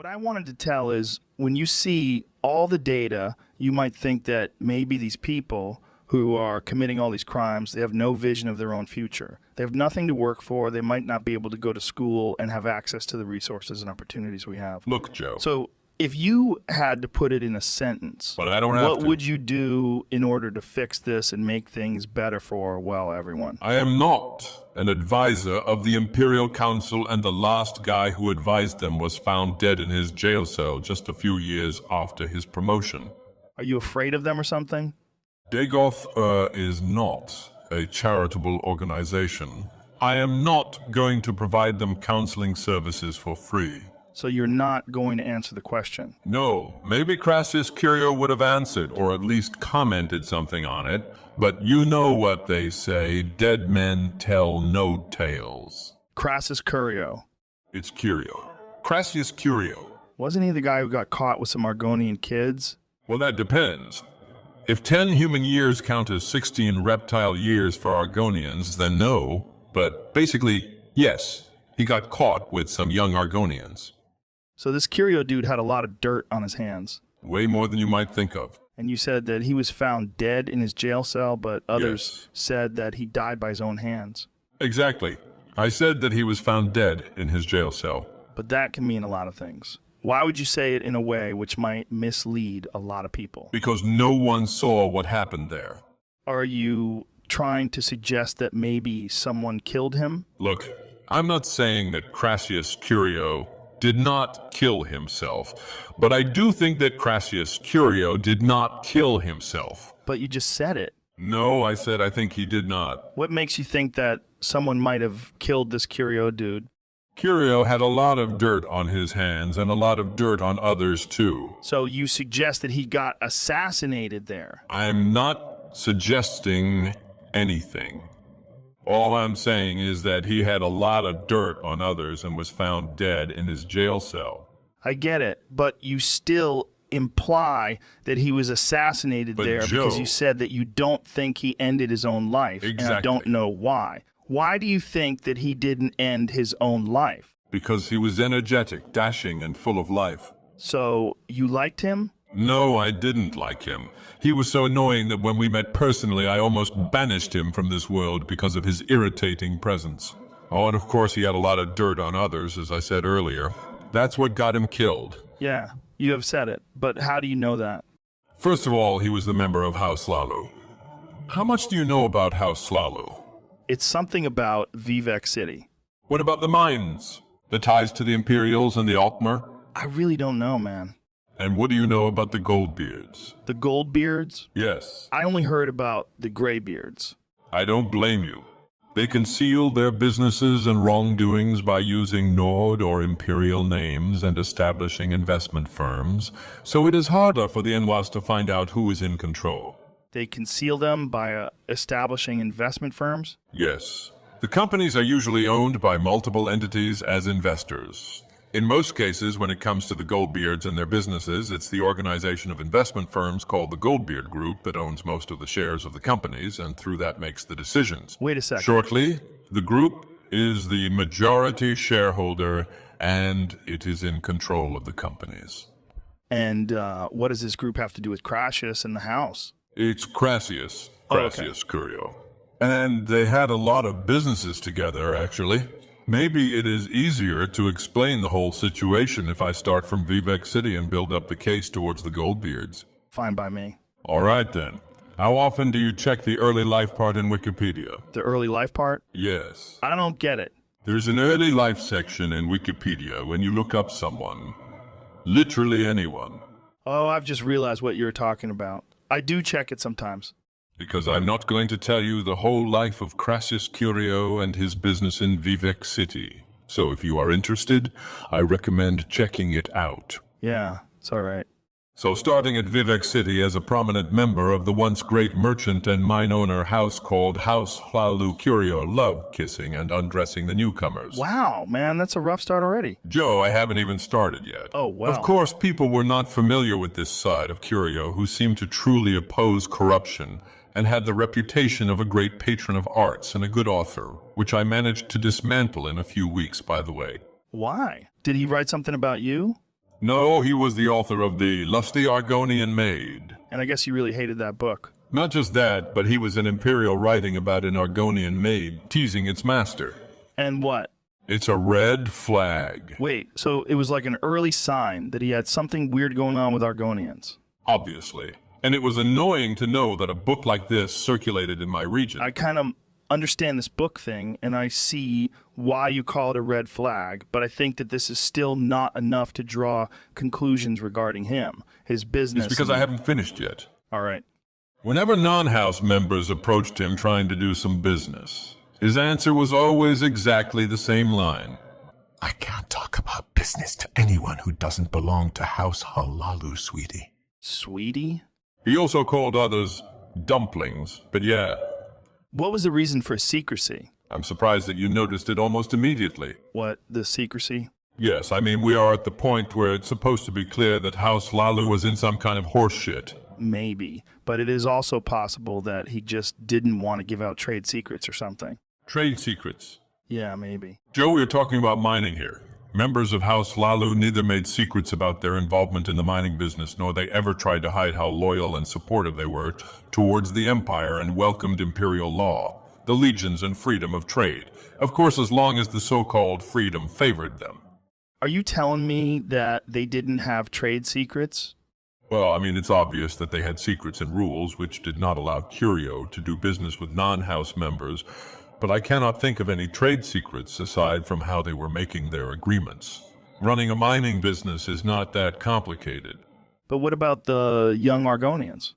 What I wanted to tell is when you see all the data, you might think that maybe these people who are committing all these crimes, they have no vision of their own future. They have nothing to work for. They might not be able to go to school and have access to the resources and opportunities we have. Look, Joe. So if you had to put it in a sentence, But I don't have what to. would you do in order to fix this and make things better for, well, everyone? I am not an advisor of the Imperial Council, and the last guy who advised them was found dead in his jail cell just a few years after his promotion. Are you afraid of them or something? Dagoth Ur is not a charitable organization. I am not going to provide them counseling services for free. So you're not going to answer the question? No, maybe Crassius Curio would have answered, or at least commented something on it, but you know what they say, dead men tell no tales. Crassius Curio. It's Curio. Crassius Curio. Wasn't he the guy who got caught with some Argonian kids? Well, that depends. If 10 human years count as 16 reptile years for Argonians, then no, but basically, yes, he got caught with some young Argonians. So this Curio dude had a lot of dirt on his hands. Way more than you might think of. And you said that he was found dead in his jail cell, but others Yes. said that he died by his own hands. Exactly. I said that he was found dead in his jail cell. But that can mean a lot of things. Why would you say it in a way which might mislead a lot of people? Because no one saw what happened there. Are you trying to suggest that maybe someone killed him? Look, I'm not saying that Crassius Curio did not kill himself, but I do think that Crassius Curio did not kill himself. But you just said it. No, I said I think he did not. What makes you think that someone might have killed this Curio dude? Curio had a lot of dirt on his hands and a lot of dirt on others too. So you suggest that he got assassinated there? I'm not suggesting anything. All I'm saying is that he had a lot of dirt on others and was found dead in his jail cell. I get it, but you still imply that he was assassinated But there Joe- because you said that you don't think he ended his own life. And I don't Exactly. know why. Why do you think that he didn't end his own life? Because he was energetic, dashing, and full of life. So you liked him? No, I didn't like him. He was so annoying that when we met personally, I almost banished him from this world because of his irritating presence. Oh, and of course he had a lot of dirt on others, as I said earlier. That's what got him killed. Yeah, you have said it, but how do you know that? First of all, he was the member of House Hlaalu. How much do you know about House Hlaalu? It's something about Vivek City. What about the mines? The ties to the Imperials and the Altmer? I really don't know, man. And what do you know about the Goldbeards? The Goldbeards? Yes, I only heard about the Greybeards. I don't blame you. They conceal their businesses and wrongdoings by using Nord or Imperial names and establishing investment firms, so it is harder for the NWAS to find out who is in control. They conceal them by establishing investment firms? Yes. The companies are usually owned by multiple entities as investors. In most cases, when it comes to the Goldbeards and their businesses, it's the organization of investment firms called the Goldbeard Group that owns most of the shares of the companies and through that makes the decisions. Wait a second. Shortly, the group is the majority shareholder and it is in control of the companies. And what does this group have to do with Crassius and the house? It's Crassius okay. Curio. And they had a lot of businesses together, actually. Maybe it is easier to explain the whole situation if I start from Vivek City and build up the case towards the Goldbeards. Fine by me. All right, then. How often do you check the early life part in Wikipedia? The early life part? Yes. I don't get it. There's an early life section in Wikipedia when you look up someone. Literally anyone. Oh, I've just realized what you're talking about. I do check it sometimes. Because I'm not going to tell you the whole life of Crassius Curio and his business in Vivek City. So if you are interested, I recommend checking it out. Yeah, it's all right. So starting at Vivek City as a prominent member of the once great merchant and mine owner house called House Hlaalu, Curio loved kissing and undressing the newcomers. Wow, man, that's a rough start already. Joe, I haven't even started yet. Oh, wow. Of course, people were not familiar with this side of Curio, who seemed to truly oppose corruption and had the reputation of a great patron of arts and a good author, which I managed to dismantle in a few weeks, by the way. Why? Did he write something about you? No, he was the author of The Lusty Argonian Maid. And I guess you really hated that book. Not just that, but he was an imperial writing about an Argonian maid teasing its master. And what? It's a red flag. Wait, so it was like an early sign that he had something weird going on with Argonians? Obviously. And it was annoying to know that a book like this circulated in my region. I kind of understand this book thing, and I see why you call it a red flag, but I think that this is still not enough to draw conclusions regarding him, his business. It's because I haven't finished yet. All right. Whenever non-house members approached him trying to do some business, his answer was always exactly the same line. I can't talk about business to anyone who doesn't belong to House Hlaalu, sweetie. Sweetie? He also called others dumplings, but yeah. What was the reason for secrecy? I'm surprised that you noticed it almost immediately. What, the secrecy? Yes, I mean, we are at the point where it's supposed to be clear that House Hlaalu was in some kind of horse shit. Maybe, but it is also possible that he just didn't want to give out trade secrets or something. Trade secrets? Yeah, maybe. Joe, we're talking about mining here. Members of House Hlaalu neither made secrets about their involvement in the mining business, nor they ever tried to hide how loyal and supportive they were towards the Empire and welcomed imperial law, the legions and freedom of trade. Of course, as long as the so-called freedom favored them. Are you telling me that they didn't have trade secrets? Well, I mean, it's obvious that they had secrets and rules which did not allow Curio to do business with non-house members, but I cannot think of any trade secrets aside from how they were making their agreements. Running a mining business is not that complicated. But what about the young Argonians?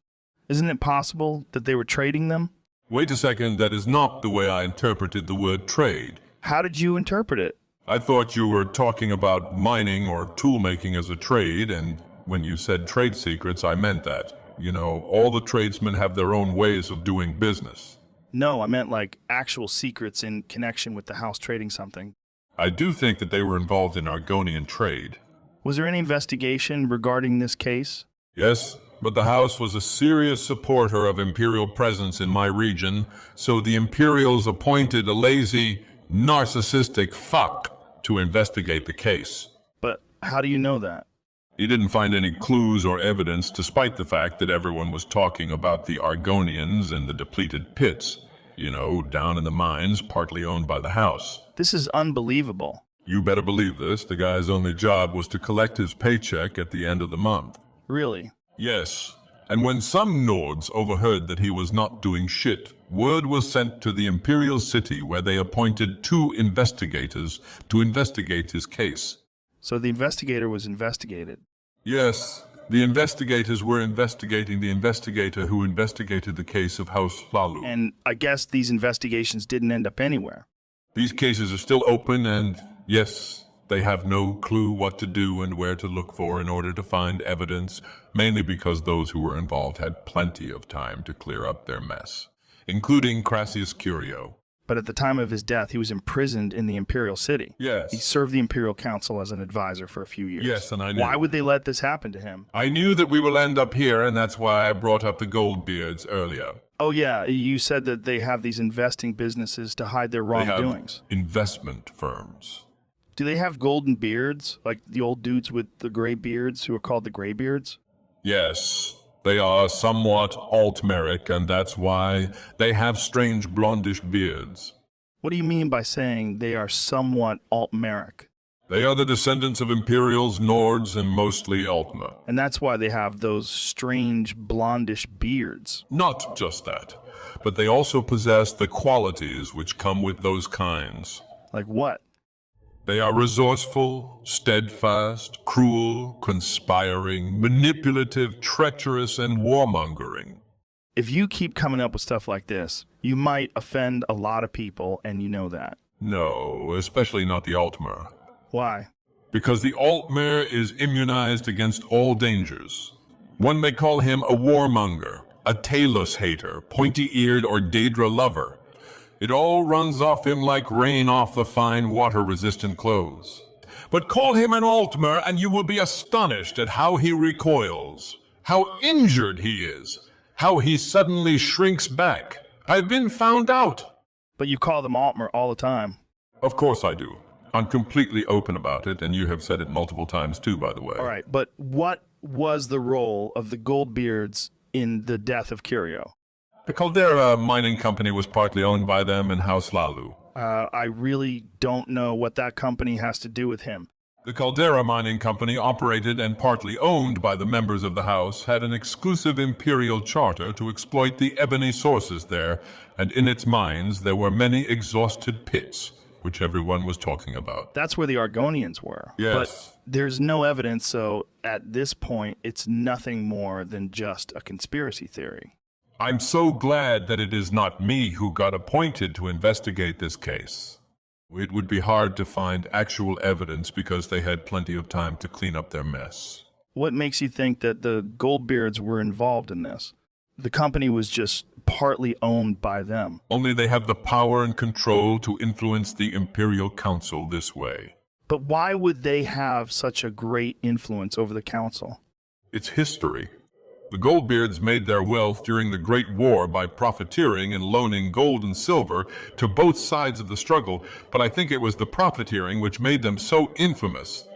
Isn't it possible that they were trading them? Wait a second, that is not the way I interpreted the word trade. How did you interpret it? I thought you were talking about mining or tool-making as a trade, and when you said trade secrets, I meant that. You know, all the tradesmen have their own ways of doing business. No, I meant like actual secrets in connection with the house trading something. I do think that they were involved in Argonian trade. Was there any investigation regarding this case? Yes, but the house was a serious supporter of imperial presence in my region, so the Imperials appointed a lazy, narcissistic fuck to investigate the case. But how do you know that? He didn't find any clues or evidence, despite the fact that everyone was talking about the Argonians and the depleted pits. You know, down in the mines, partly owned by the house. This is unbelievable. You better believe this. The guy's only job was to collect his paycheck at the end of the month. Really? Yes. And when some Nords overheard that he was not doing shit, word was sent to the Imperial City where they appointed 2 investigators to investigate his case. So the investigator was investigated? Yes. The investigators were investigating the investigator who investigated the case of House Hlaalu. And I guess these investigations didn't end up anywhere. These cases are still open and, yes, they have no clue what to do and where to look for in order to find evidence, mainly because those who were involved had plenty of time to clear up their mess, including Crassius Curio. But at the time of his death, he was imprisoned in the Imperial City. Yes. He served the Imperial Council as an advisor for a few years. Yes, and I knew. Why would they let this happen to him? I knew that we will end up here, and that's why I brought up the Goldbeards earlier. Oh yeah, you said that they have these investing businesses to hide their wrongdoings. They have investment firms. Do they have golden beards, like the old dudes with the gray beards who are called the Greybeards? Yes. They are somewhat altmeric, and that's why they have strange blondish beards. What do you mean by saying they are somewhat altmeric? They are the descendants of Imperials, Nords, and mostly Altmer. And that's why they have those strange blondish beards. Not just that, but they also possess the qualities which come with those kinds. Like what? They are resourceful, steadfast, cruel, conspiring, manipulative, treacherous, and warmongering. If you keep coming up with stuff like this, you might offend a lot of people, and you know that. No, especially not the Altmer. Why? Because the Altmer is immunized against all dangers. One may call him a warmonger, a Talus hater, pointy-eared or Daedra lover. It all runs off him like rain off the fine water-resistant clothes. But call him an Altmer and you will be astonished at how he recoils, how injured he is, how he suddenly shrinks back. I've been found out. But you call them Altmer all the time. Of course I do. I'm completely open about it, and you have said it multiple times too, by the way. All right, but what was the role of the Goldbeards in the death of Curio? The Caldera mining company was partly owned by them and House Hlaalu. I really don't know what that company has to do with him. The Caldera mining company, operated and partly owned by the members of the house, had an exclusive imperial charter to exploit the ebony sources there, and in its mines there were many exhausted pits, which everyone was talking about. That's where the Argonians were. Yes. But there's no evidence, so at this point, it's nothing more than just a conspiracy theory. I'm so glad that it is not me who got appointed to investigate this case. It would be hard to find actual evidence because they had plenty of time to clean up their mess. What makes you think that the Goldbeards were involved in this? The company was just partly owned by them. Only they have the power and control to influence the Imperial Council this way. But why would they have such a great influence over the council? It's history. The Goldbeards made their wealth during the Great War by profiteering and loaning gold and silver to both sides of the struggle, but I think it was the profiteering which made them so infamous.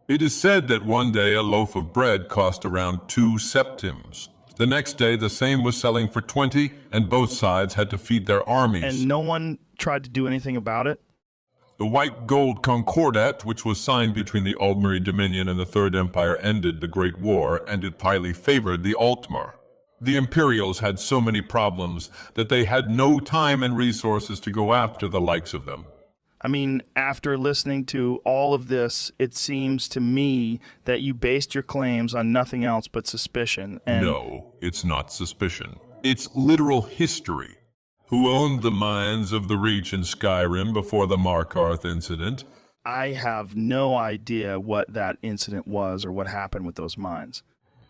It is said that one day a loaf of bread cost around 2 septims. The next day the same was selling for 20, and both sides had to feed their armies. And no one tried to do anything about it? The White Gold Concordat, which was signed between the Aldmeri Dominion and the Third Empire, ended the Great War, and it highly favored the Altmer. The Imperials had so many problems that they had no time and resources to go after the likes of them. I mean, after listening to all of this, it seems to me that you based your claims on nothing else but suspicion. And No, it's not suspicion. It's literal history. Who owned the mines of the Reach in Skyrim before the Markarth incident? I have no idea what that incident was or what happened with those mines.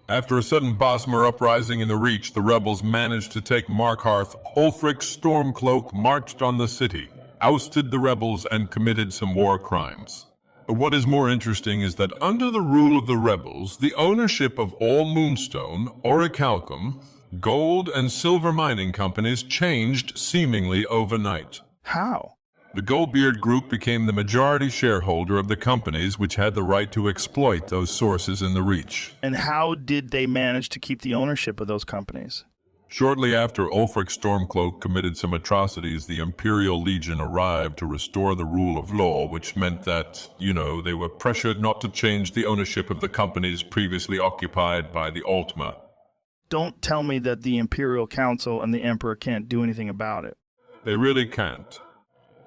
After a sudden Bosmer uprising in the Reach, the rebels managed to take Markarth. Ulfric Stormcloak marched on the city, ousted the rebels, and committed some war crimes. What is more interesting is that under the rule of the rebels, the ownership of all Moonstone, Orichalcum, gold and silver mining companies changed seemingly overnight. How? The Goldbeard Group became the majority shareholder of the companies which had the right to exploit those sources in the Reach. And how did they manage to keep the ownership of those companies? Shortly after Ulfric Stormcloak committed some atrocities, the Imperial Legion arrived to restore the rule of law, which meant that, they were pressured not to change the ownership of the companies previously occupied by the Altmer. Don't tell me that the Imperial Council and the Emperor can't do anything about it. They really can't.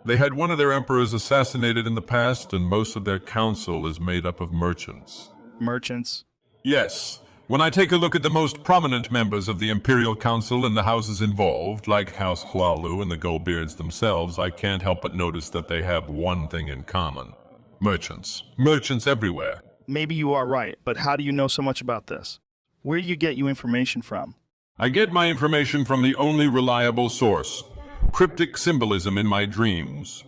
They had one of their emperors assassinated in the past, and most of their council is made up of merchants. Merchants? Yes. When I take a look at the most prominent members of the Imperial Council and the houses involved, like House Hlaalu and the Goldbeards themselves, I can't help but notice that they have one thing in common. Merchants. Merchants everywhere. Maybe you are right, but how do you know so much about this? Where do you get your information from? I get my information from the only reliable source. Cryptic symbolism in my dreams.